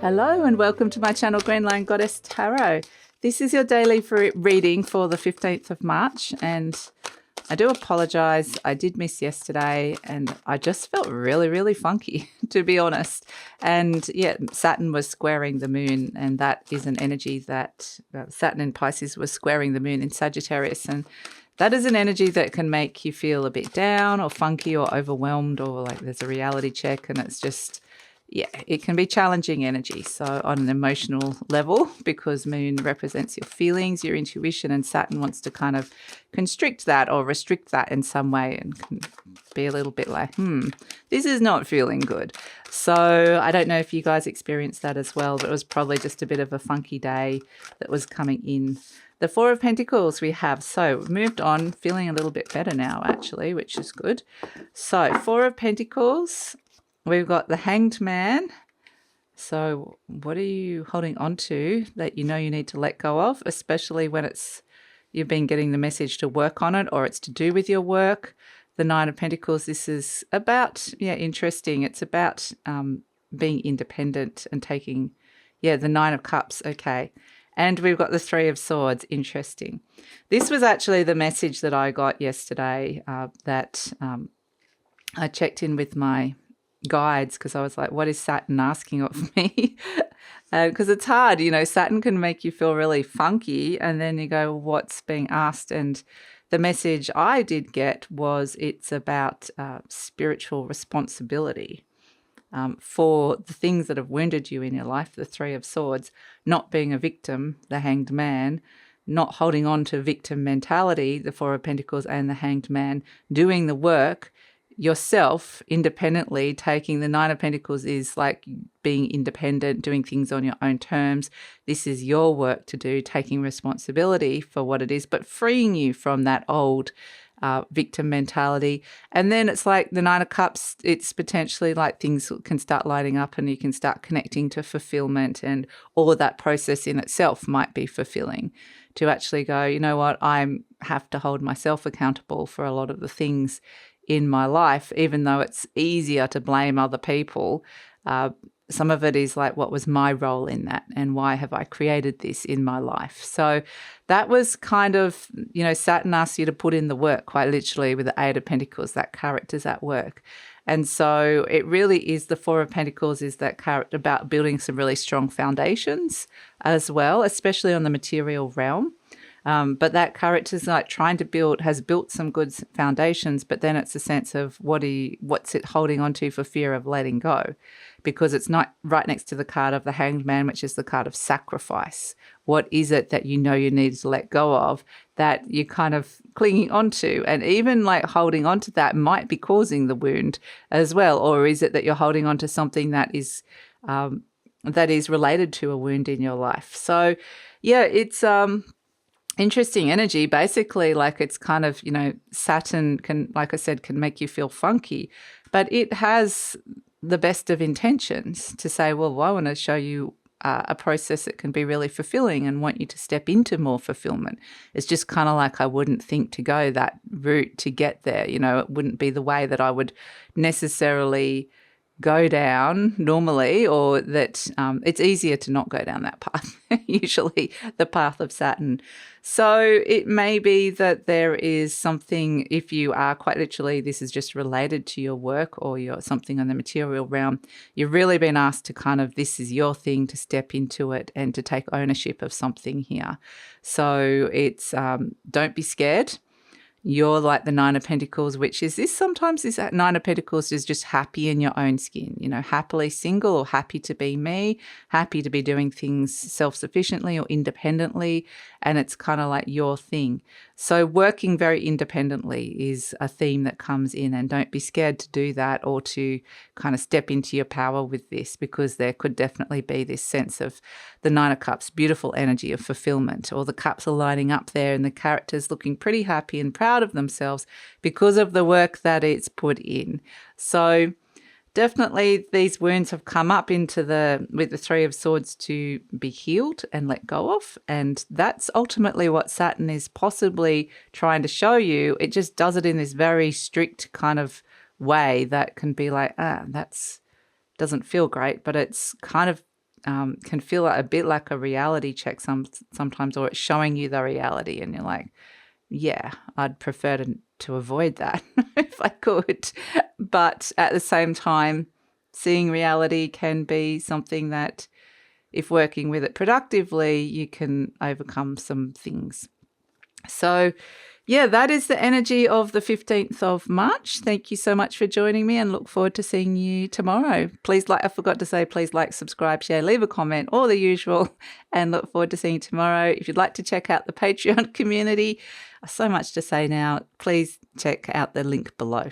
Hello and welcome to my channel, Greenline Goddess Tarot. This is your daily reading for the 15th of March, and I do apologise. I did miss yesterday and I just felt really funky, to be honest. And yeah, Saturn was squaring the moon, and that is an energy that Saturn in Pisces was squaring the moon in Sagittarius, and that is an energy that can make you feel a bit down or funky or overwhelmed, or like there's a reality check, and it's just, yeah, it can be challenging energy. So on an emotional level, because moon represents your feelings, your intuition, and Saturn wants to kind of constrict that or restrict that in some way, and can be a little bit like, this is not feeling good. So I don't know if you guys experienced that as well, but it was probably just a bit of a funky day that was coming in. The Four of Pentacles we have. So we've moved on, feeling a little bit better now actually, which is good. So Four of Pentacles, we've got the Hanged Man. So what are you holding on to that you know you need to let go of, especially when you've been getting the message to work on it, or it's to do with your work? The Nine of Pentacles, this is about, interesting. It's about being independent and taking, the Nine of Cups, okay. And we've got the Three of Swords, interesting. This was actually the message that I got yesterday that I checked in with my guides, because I was like, what is Saturn asking of me? Because it's hard, Saturn can make you feel really funky, and then you go, what's being asked? And the message I did get was it's about spiritual responsibility for the things that have wounded you in your life, the Three of Swords, not being a victim, the Hanged Man, not holding on to victim mentality, the Four of Pentacles and the Hanged Man, doing the work yourself independently. Taking the Nine of Pentacles is like being independent, doing things on your own terms. This is your work to do, taking responsibility for what it is, but freeing you from that old victim mentality. And then it's like the Nine of Cups, it's potentially like things can start lighting up and you can start connecting to fulfillment, and all of that process in itself might be fulfilling, to actually go, you know what, I have to hold myself accountable for a lot of the things in my life, even though it's easier to blame other people. Some of it is like, what was my role in that, and why have I created this in my life? So that was kind of, Saturn asks you to put in the work, quite literally, with the Eight of Pentacles, that character's at work. And so it really is, the Four of Pentacles is that character about building some really strong foundations as well, especially on the material realm. But that character's like trying to has built some good foundations, but then it's a sense of what's it holding on to for fear of letting go, because it's not right next to the card of the Hanged Man, which is the card of sacrifice. What is it that you know you need to let go of, that you're kind of clinging onto? And even like holding on to that might be causing the wound as well. Or is it that you're holding on to something that is related to a wound in your life? So yeah, it's interesting energy. Basically, like, it's kind of, Saturn can, like I said, can make you feel funky, but it has the best of intentions to say, well, I want to show you a process that can be really fulfilling and want you to step into more fulfillment. It's just kind of like, I wouldn't think to go that route to get there. It wouldn't be the way that I would necessarily go down normally, or that it's easier to not go down that path, usually the path of Saturn. So it may be that there is something, if you are quite literally, this is just related to your work or something on the material realm, you've really been asked to kind of, this is your thing, to step into it and to take ownership of something here. So it's don't be scared. You're like the Nine of Pentacles, which is this, sometimes this Nine of Pentacles is just happy in your own skin, happily single, or happy to be me, happy to be doing things self-sufficiently or independently. And it's kind of like your thing. So working very independently is a theme that comes in, and don't be scared to do that or to kind of step into your power with this, because there could definitely be this sense of the Nine of Cups, beautiful energy of fulfillment. All the cups are lining up there and the character's looking pretty happy and proud of themselves because of the work that it's put in. So definitely these wounds have come up with the Three of Swords to be healed and let go of. And that's ultimately what Saturn is possibly trying to show you. It just does it in this very strict kind of way that can be like, that's doesn't feel great, but it's kind of can feel a bit like a reality check sometimes, or it's showing you the reality and you're like, yeah, I'd prefer to avoid that if I could. But at the same time, seeing reality can be something that, if working with it productively, you can overcome some things. So, yeah, that is the energy of the 15th of March. Thank you so much for joining me and look forward to seeing you tomorrow. Please I forgot to say, please like, subscribe, share, leave a comment, all the usual, and look forward to seeing you tomorrow. If you'd like to check out the Patreon community, so much to say now, please check out the link below.